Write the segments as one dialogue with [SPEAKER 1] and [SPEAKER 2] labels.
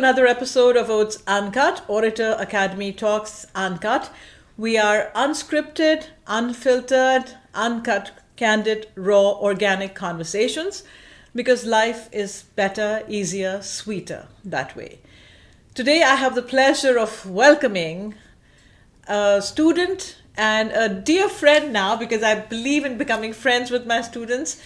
[SPEAKER 1] another episode of OATS Uncut, Orator Academy Talks Uncut. We are unscripted, unfiltered, uncut, candid, raw, organic conversations because life is better, easier, sweeter that way. Today I have the pleasure of welcoming a student and a dear friend now because I believe in becoming friends with my students,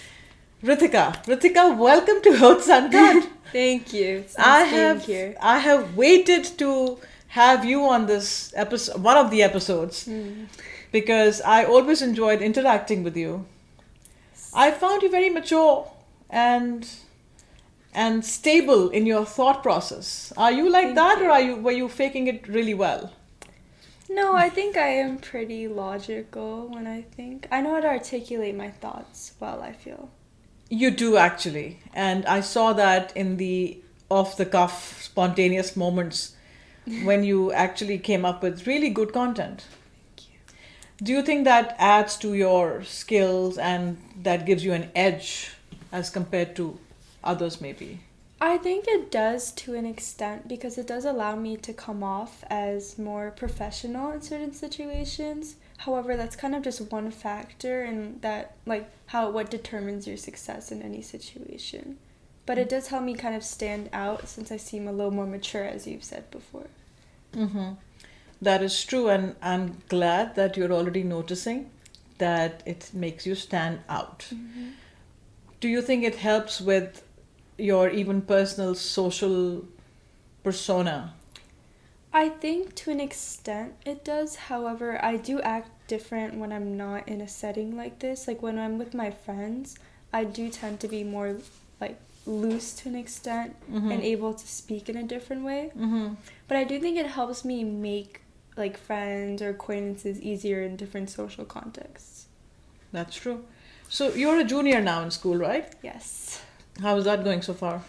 [SPEAKER 1] Ritika. Ritika, welcome to OATS Uncut.
[SPEAKER 2] Thank you. It's nice being here.
[SPEAKER 1] I have waited to have you on this episode, one of the episodes, because I always enjoyed interacting with you. I found you very mature and stable in your thought process. Are you like
[SPEAKER 2] Thank
[SPEAKER 1] that,
[SPEAKER 2] you.
[SPEAKER 1] or were you faking it really well?
[SPEAKER 2] No, I think I am pretty logical when I think. I know how to articulate my thoughts well, I feel.
[SPEAKER 1] You do actually, and I saw that in the off-the-cuff, spontaneous moments when you actually came up with really good content.
[SPEAKER 2] Thank you.
[SPEAKER 1] Do you think that adds to your skills and that gives you an edge as compared to others maybe?
[SPEAKER 2] I think it does to an extent because it does allow me to come off as more professional in certain situations. However, that's kind of just one factor in that, like, what determines your success in any situation. But it does help me kind of stand out since I seem a little more mature, as you've said before.
[SPEAKER 1] Mm-hmm. That is true, and I'm glad that you're already noticing that it makes you stand out.
[SPEAKER 2] Mm-hmm.
[SPEAKER 1] Do you think it helps with your even personal social persona?
[SPEAKER 2] I think to an extent it does. However, I do act different when I'm not in a setting like this. Like when I'm with my friends, I do tend to be more like loose to an extent and able to speak in a different way.
[SPEAKER 1] Mm-hmm.
[SPEAKER 2] But I do think it helps me make like friends or acquaintances easier in different social contexts.
[SPEAKER 1] That's true. So you're a junior now in school, right?
[SPEAKER 2] Yes.
[SPEAKER 1] How is that going so far?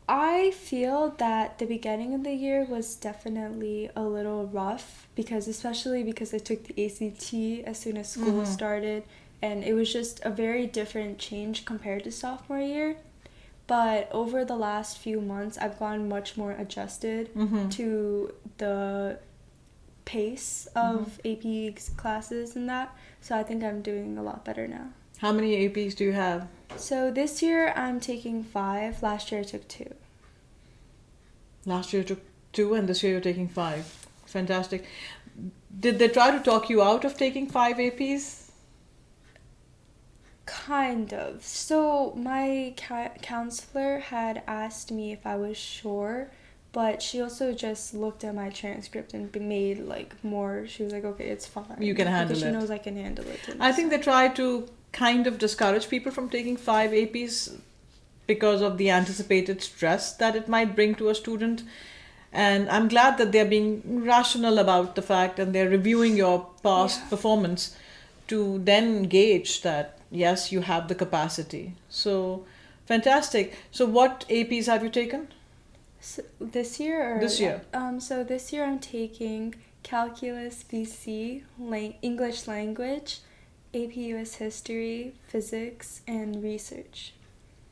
[SPEAKER 2] I feel that the beginning of the year was definitely a little rough especially because I took the ACT as soon as school started, and it was just a very different change compared to sophomore year. But over the last few months, I've gotten much more adjusted to the pace of AP classes and that, so I think I'm doing a lot better now.
[SPEAKER 1] How many APs do you have?
[SPEAKER 2] So this year I'm taking 5. Last year I took 2.
[SPEAKER 1] Last year you took 2 and this year you're taking 5. Fantastic. Did they try to talk you out of taking 5 APs?
[SPEAKER 2] Kind of. So my counselor had asked me if I was sure, but she also just looked at my transcript and made like more. She was like, okay, it's fine.
[SPEAKER 1] You can handle
[SPEAKER 2] because
[SPEAKER 1] it.
[SPEAKER 2] She knows I can handle it.
[SPEAKER 1] I think they try to kind of discourage people from taking 5 APs because of the anticipated stress that it might bring to a student. And I'm glad that they're being rational about the fact and they're reviewing your past performance to then gauge that, yes, you have the capacity. So, fantastic. So, what APs have you taken?
[SPEAKER 2] So, this year? Or,
[SPEAKER 1] this year.
[SPEAKER 2] So this year I'm taking Calculus BC, English Language, AP US History, Physics, and Research.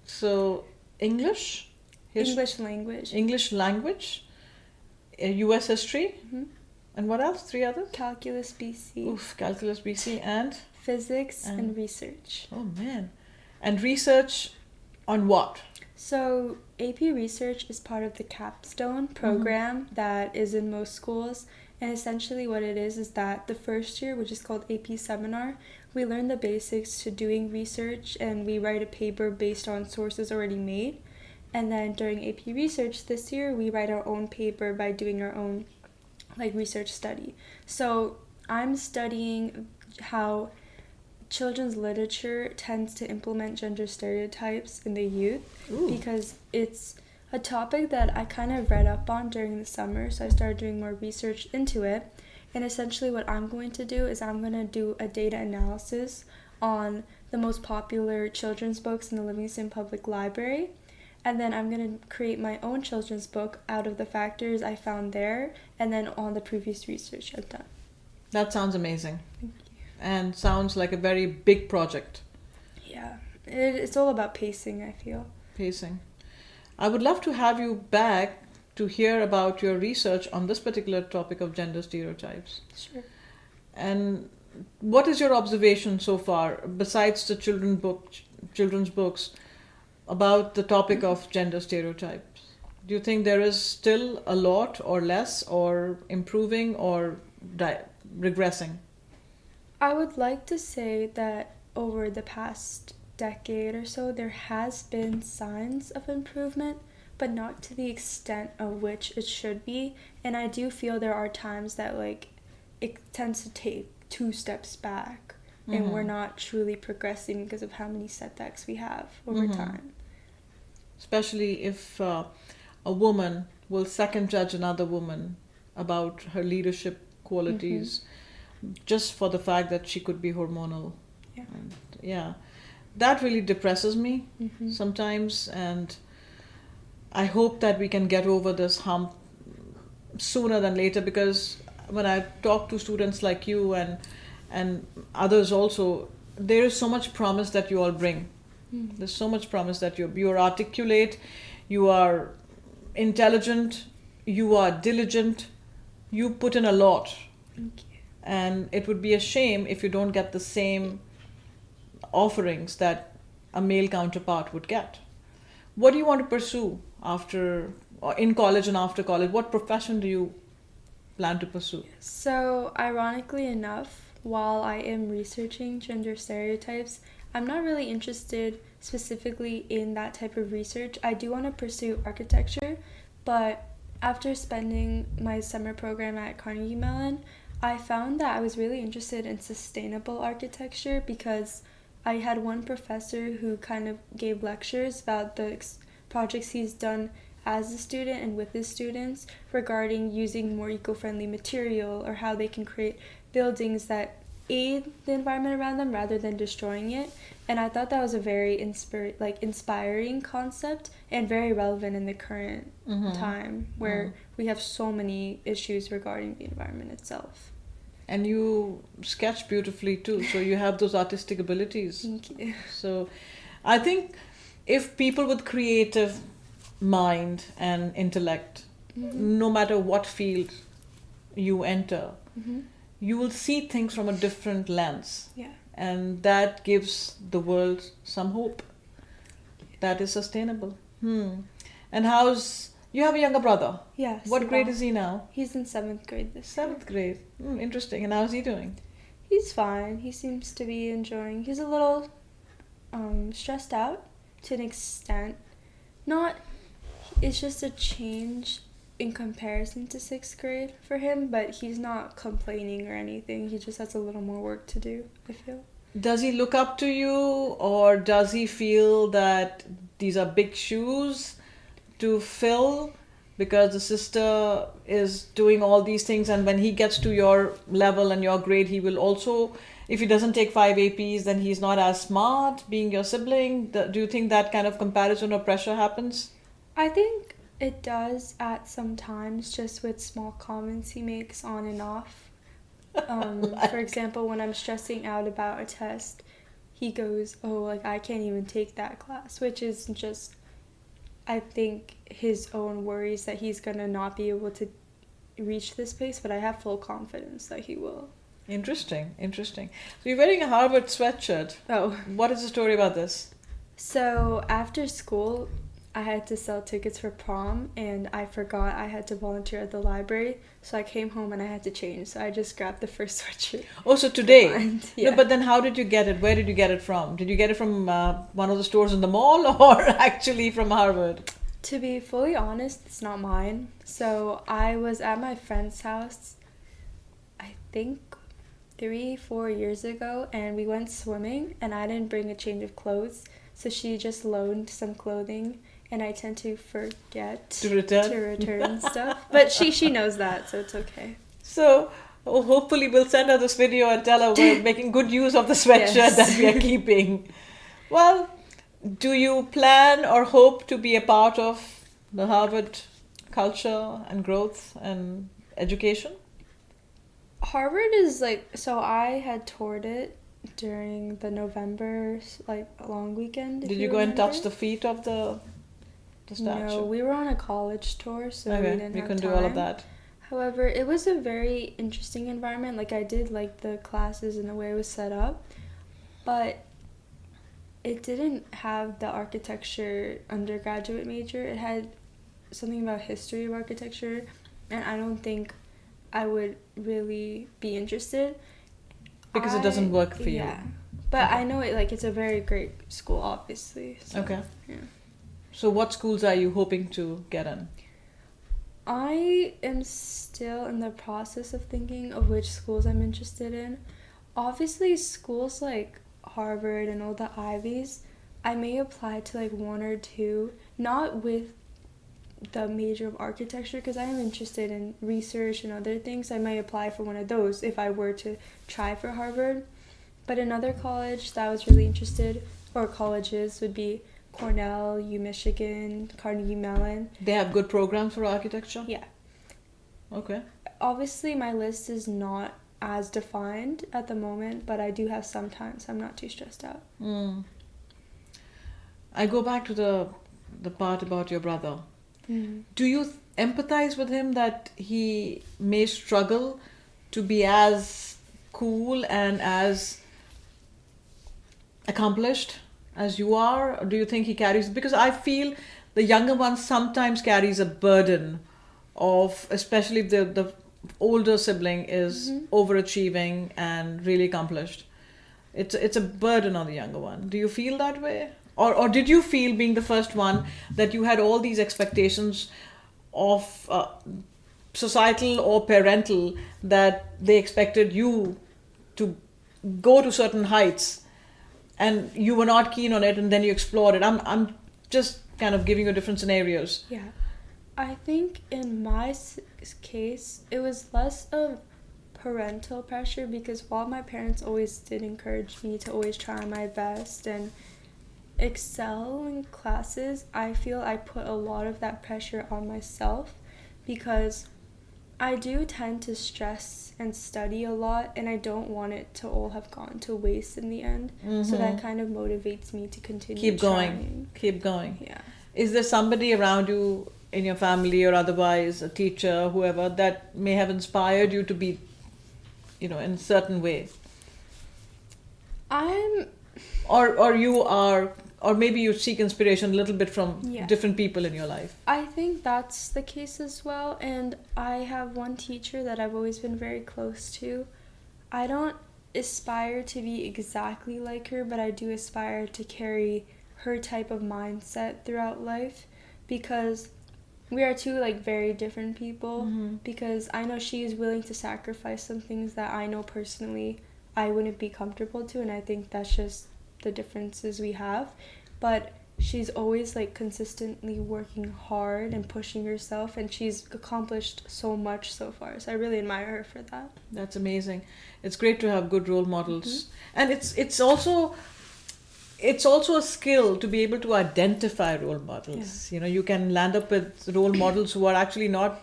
[SPEAKER 1] So, English?
[SPEAKER 2] English Language,
[SPEAKER 1] US History, and what else? 3 others?
[SPEAKER 2] Calculus BC.
[SPEAKER 1] Oof, Calculus BC and?
[SPEAKER 2] Physics and Research.
[SPEAKER 1] Oh man. And research on what?
[SPEAKER 2] So AP Research is part of the capstone program that is in most schools. And essentially what it is that the first year, which is called AP Seminar, we learn the basics to doing research and we write a paper based on sources already made. And then during AP Research this year, we write our own paper by doing our own research study. So I'm studying how children's literature tends to implement gender stereotypes in the youth.
[SPEAKER 1] Ooh.
[SPEAKER 2] Because it's a topic that I kind of read up on during the summer, so I started doing more research into it. And essentially what I'm going to do is I'm going to do a data analysis on the most popular children's books in the Livingston Public Library. And then I'm going to create my own children's book out of the factors I found there and then on the previous research I've done.
[SPEAKER 1] That sounds amazing.
[SPEAKER 2] Thank you.
[SPEAKER 1] And sounds like a very big project.
[SPEAKER 2] Yeah. It's all about pacing, I feel.
[SPEAKER 1] Pacing. I would love to have you back to hear about your research on this particular topic of gender stereotypes.
[SPEAKER 2] Sure.
[SPEAKER 1] And what is your observation so far, besides the children's books, about the topic of gender stereotypes? Do you think there is still a lot, or less, or improving, or regressing?
[SPEAKER 2] I would like to say that over the past decade or so, there has been signs of improvement, but not to the extent of which it should be. And I do feel there are times that like it tends to take 2 steps back, and we're not truly progressing because of how many setbacks we have over time.
[SPEAKER 1] Especially if a woman will second judge another woman about her leadership qualities just for the fact that she could be hormonal. And, that really depresses me sometimes, and I hope that we can get over this hump sooner than later, because when I talk to students like you and others also, there is so much promise that you all bring. There's so much promise that you're articulate, you are intelligent, you are diligent, you put in a lot.
[SPEAKER 2] Thank you.
[SPEAKER 1] And it would be a shame if you don't get the same offerings that a male counterpart would get. What do you want to pursue after, or in college and after college? What profession do you plan to pursue?
[SPEAKER 2] So, ironically enough, while I am researching gender stereotypes, I'm not really interested specifically in that type of research. I do want to pursue architecture, but after spending my summer program at Carnegie Mellon, I found that I was really interested in sustainable architecture, because I had one professor who kind of gave lectures about the projects he's done as a student and with his students regarding using more eco-friendly material, or how they can create buildings that aid the environment around them rather than destroying it. And I thought that was a very inspiring concept, and very relevant in the current time where we have so many issues regarding the environment itself.
[SPEAKER 1] And you sketch beautifully too, so you have those artistic abilities.
[SPEAKER 2] Thank you.
[SPEAKER 1] So I think if people with creative mind and intellect, no matter what field you enter, you will see things from a different lens.
[SPEAKER 2] Yeah.
[SPEAKER 1] And that gives the world some hope that is sustainable. And you have a younger brother?
[SPEAKER 2] Yes.
[SPEAKER 1] What grade is he now?
[SPEAKER 2] He's in 7th grade this year.
[SPEAKER 1] 7th grade. Interesting. And how's he doing?
[SPEAKER 2] He's fine. He seems to be enjoying. He's a little stressed out to an extent. It's just a change in comparison to 6th grade for him, but he's not complaining or anything. He just has a little more work to do, I feel.
[SPEAKER 1] Does he look up to you, or does he feel that these are big shoes to fill because the sister is doing all these things, and when he gets to your level and your grade, he will also, if he doesn't take 5 APs, then he's not as smart, being your sibling? Do you think that kind of comparison or pressure happens?
[SPEAKER 2] I think it does at some times, just with small comments he makes on and off. For example, when I'm stressing out about a test, he goes, I can't even take that class, which is just, I think, his own worries that he's going to not be able to reach this place, but I have full confidence that he will.
[SPEAKER 1] Interesting. So you're wearing a Harvard sweatshirt.
[SPEAKER 2] Oh.
[SPEAKER 1] What is the story about this?
[SPEAKER 2] So after school, I had to sell tickets for prom, and I forgot I had to volunteer at the library, so I came home and I had to change, so I just grabbed the first sweatshirt.
[SPEAKER 1] Oh, so today?
[SPEAKER 2] Yeah.
[SPEAKER 1] No, but then how did you get it? Where did you get it from? Did you get it from one of the stores in the mall, or actually from Harvard?
[SPEAKER 2] To be fully honest, it's not mine. So I was at my friend's house, I think 3-4 years ago, and we went swimming, and I didn't bring a change of clothes, so she just loaned some clothing, and I tend to forget
[SPEAKER 1] to return
[SPEAKER 2] stuff. But she knows that, so it's okay.
[SPEAKER 1] So hopefully we'll send her this video and tell her we're making good use of the sweatshirt that we are keeping. Well, do you plan or hope to be a part of the Harvard culture and growth and education?
[SPEAKER 2] Harvard is so I had toured it during the November long weekend.
[SPEAKER 1] Did you go and touch the feet of the the statue?
[SPEAKER 2] No, we were on a college tour, so we
[SPEAKER 1] Okay,
[SPEAKER 2] didn't
[SPEAKER 1] we
[SPEAKER 2] have
[SPEAKER 1] couldn't
[SPEAKER 2] time.
[SPEAKER 1] do all of that.
[SPEAKER 2] However, it was a very interesting environment. Like, I did like the classes and the way it was set up, but it didn't have the architecture undergraduate major. It had something about history of architecture, and I don't think I would really be interested.
[SPEAKER 1] Because it doesn't work for you.
[SPEAKER 2] Yeah. But
[SPEAKER 1] Okay.
[SPEAKER 2] I know it's a very great school, obviously. So,
[SPEAKER 1] Okay.
[SPEAKER 2] Yeah.
[SPEAKER 1] So what schools are you hoping to get in?
[SPEAKER 2] I am still in the process of thinking of which schools I'm interested in. Obviously, schools like Harvard and all the Ivies, I may apply to like one or two, not with the major of architecture, because I am interested in research and other things. I might apply for one of those if I were to try for Harvard. But another college that I was really interested, or colleges, would be Cornell, U-Michigan, Carnegie Mellon.
[SPEAKER 1] They have good programs for architecture?
[SPEAKER 2] Yeah.
[SPEAKER 1] Okay.
[SPEAKER 2] Obviously, my list is not as defined at the moment, but I do have some time, so I'm not too stressed out.
[SPEAKER 1] I go back to the part about your brother. Do you empathize with him that he may struggle to be as cool and as accomplished as you are? Or do you think he carries, because I feel the younger one sometimes carries a burden of, especially if the older sibling is overachieving and really accomplished. It's a burden on the younger one. Do you feel that way? Or did you feel, being the first one, that you had all these expectations of societal or parental, that they expected you to go to certain heights and you were not keen on it, and then you explored it? I'm just kind of giving you different scenarios.
[SPEAKER 2] Yeah. I think in my case, it was less of parental pressure, because while my parents always did encourage me to always try my best and excel in classes, I feel I put a lot of that pressure on myself, because I do tend to stress and study a lot, and I don't want it to all have gone to waste in the end. So that kind of motivates me to continue
[SPEAKER 1] Keep
[SPEAKER 2] trying.
[SPEAKER 1] Keep going.
[SPEAKER 2] Yeah.
[SPEAKER 1] Is there somebody around you, in your family or otherwise, a teacher, whoever, that may have inspired you to be, in a certain way? Or maybe you seek inspiration a little bit from different people in your life.
[SPEAKER 2] I think that's the case as well. And I have one teacher that I've always been very close to. I don't aspire to be exactly like her, but I do aspire to carry her type of mindset throughout life, because we are two very different people. Because I know she is willing to sacrifice some things that I know personally I wouldn't be comfortable to, and I think that's just the differences we have. But she's always consistently working hard and pushing herself, and she's accomplished so much so far, so I really admire her for that.
[SPEAKER 1] That's amazing. It's great to have good role models. And it's also a skill to be able to identify role models. You can land up with role models who are actually not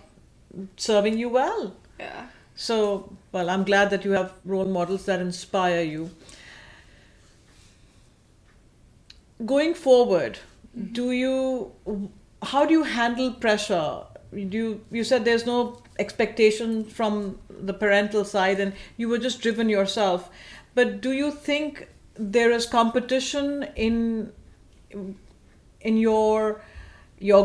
[SPEAKER 1] serving you well.
[SPEAKER 2] Yeah.
[SPEAKER 1] So, well, I'm glad that you have role models that inspire you. Going forward, how do you handle pressure? You said there's no expectation from the parental side and you were just driven yourself. But do you think there is competition in your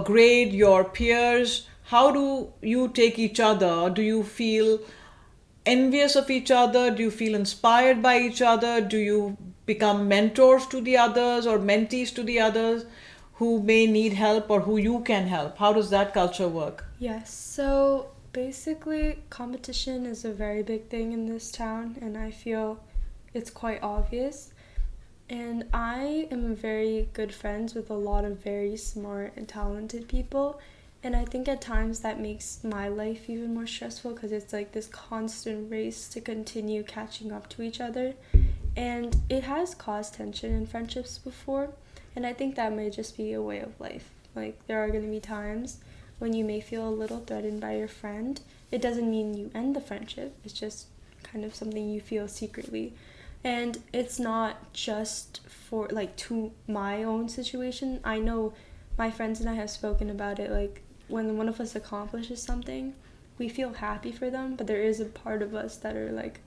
[SPEAKER 1] grade, your peers? How do you take each other? Do you feel envious of each other? Do you feel inspired by each other? Do you become mentors to the others or mentees to the others who may need help or who you can help? How does that culture work?
[SPEAKER 2] Yes, so basically competition is a very big thing in this town, and I feel it's quite obvious. And I am very good friends with a lot of very smart and talented people, and I think at times that makes my life even more stressful, because it's this constant race to continue catching up to each other. And it has caused tension in friendships before, and I think that may just be a way of life. There are going to be times when you may feel a little threatened by your friend. It doesn't mean you end the friendship, it's just kind of something you feel secretly. And it's not just for to my own situation. I know my friends and I have spoken about it, like when one of us accomplishes something, we feel happy for them, but there is a part of us that are like,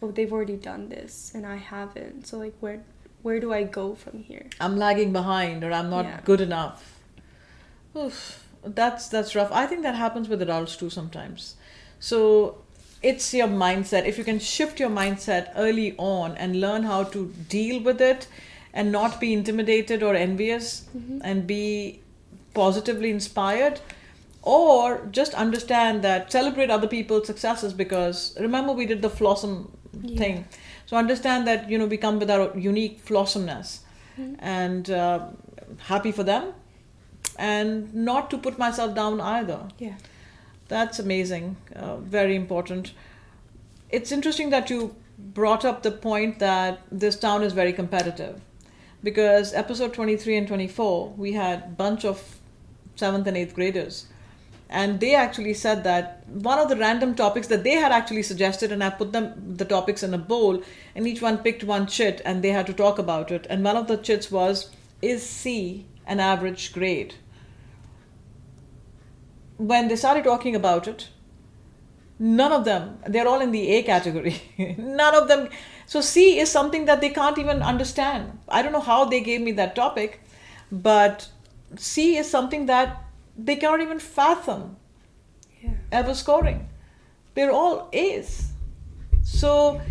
[SPEAKER 2] oh, they've already done this and I haven't, so like where do I go from here?
[SPEAKER 1] I'm lagging behind, or I'm not good enough. Oof, that's rough. I think that happens with adults too sometimes. So it's your mindset. If you can shift your mindset early on and learn how to deal with it and not be intimidated or envious, and be positively inspired, or just understand that, celebrate other people's successes, because remember we did the flossom thing. So understand that, we come with our unique flossomness, and happy for them, and not to put myself down either.
[SPEAKER 2] Yeah.
[SPEAKER 1] That's amazing. Very important. It's interesting that you brought up the point that this town is very competitive, because episode 23 and 24, we had a bunch of 7th and 8th graders. And they actually said that one of the random topics that they had actually suggested, and I put the topics in a bowl, and each one picked one chit and they had to talk about it. And one of the chits was, is C an average grade? When they started talking about it, none of them, they're all in the A category. None of them. So C is something that they can't even understand. I don't know how they gave me that topic, but C is something that they can't even fathom ever scoring. They're all A's. So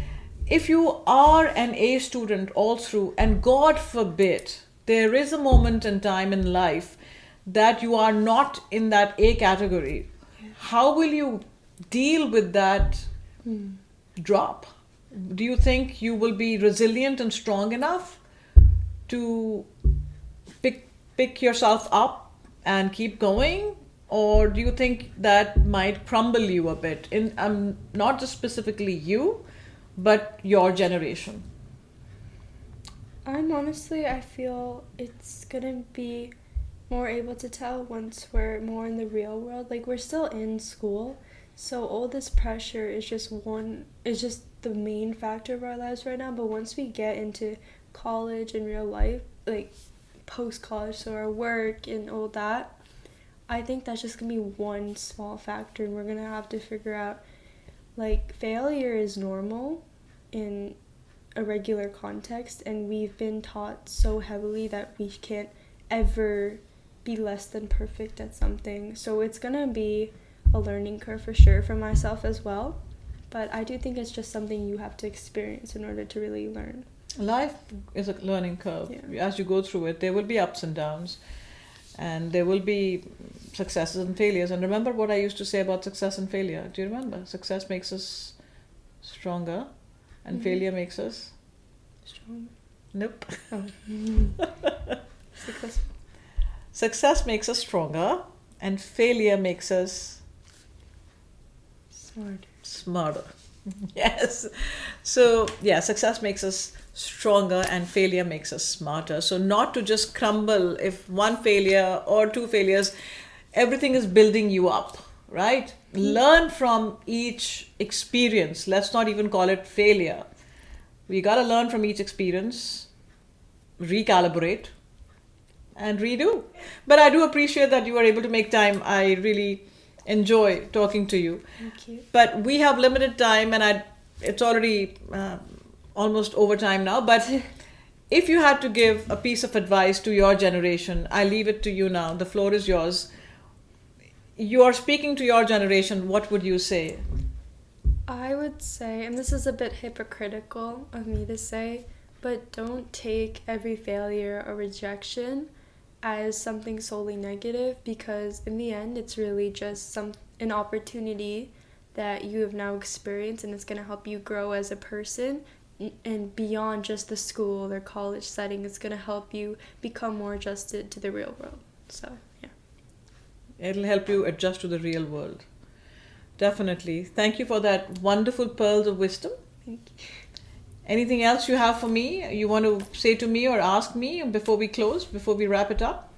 [SPEAKER 1] if you are an A student all through, and God forbid, there is a moment in time in life that you are not in that A category, how will you deal with that drop? Do you think you will be resilient and strong enough to pick yourself up and keep going? Or do you think that might crumble you a bit? Not just specifically you, but your generation.
[SPEAKER 2] I feel it's gonna be more able to tell once we're more in the real world. Like, we're still in school, so all this pressure is just the main factor of our lives right now. But once we get into college and real life, like post-college, so our work and all that, I think that's just gonna be one small factor, and we're gonna have to figure out, like, failure is normal in a regular context, and we've been taught so heavily that we can't ever be less than perfect at something. So it's gonna be a learning curve for sure, for myself as well, but I do think it's just something you have to experience in order to really learn.
[SPEAKER 1] Life is a learning curve. As you go through it, there will be ups and downs, and there will be successes and failures. And remember what I used to say about success and failure. Do you remember? Success makes us stronger, and failure makes us
[SPEAKER 2] stronger.
[SPEAKER 1] Nope.
[SPEAKER 2] Oh. Successful.
[SPEAKER 1] Success makes us stronger, and failure makes us smarter. Yes. So success makes us stronger and failure makes us smarter. So not to just crumble if one failure or two failures, everything is building you up, right? Learn from each experience. Let's not even call it failure. We got to learn from each experience, recalibrate, and redo. But I do appreciate that you were able to make time. I really enjoy talking to you.
[SPEAKER 2] Thank you.
[SPEAKER 1] But we have limited time, and it's already almost overtime now. But if you had to give a piece of advice to your generation, I leave it to you now. The floor is yours. You are speaking to your generation. What would you say?
[SPEAKER 2] I would say, and this is a bit hypocritical of me to say, but don't take every failure or rejection as something solely negative, because in the end it's really just an opportunity that you have now experienced, and it's going to help you grow as a person, and beyond just the school or college setting, it's going to help you become more adjusted to the real world. So
[SPEAKER 1] it'll help you adjust to the real world. Definitely. Thank you for that wonderful pearls of wisdom.
[SPEAKER 2] Thank you.
[SPEAKER 1] Anything else you have for me? You want to say to me or ask me before we close, before we wrap it up?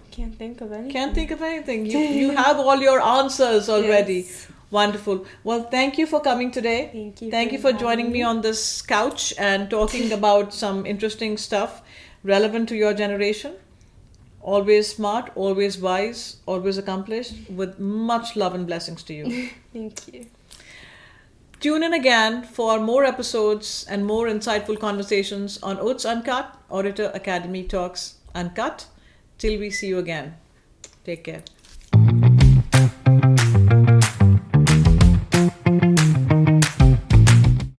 [SPEAKER 2] Can't think of anything.
[SPEAKER 1] Can't think of anything. You have all your answers already. Yes. Wonderful. Well, thank you for coming today.
[SPEAKER 2] Thank you.
[SPEAKER 1] Thank you for joining me on this couch and talking about some interesting stuff relevant to your generation. Always smart, always wise, always accomplished, with much love and blessings to you.
[SPEAKER 2] Thank you.
[SPEAKER 1] Tune in again for more episodes and more insightful conversations on OATS Uncut, Orator Academy Talks Uncut. Till we see you again. Take care.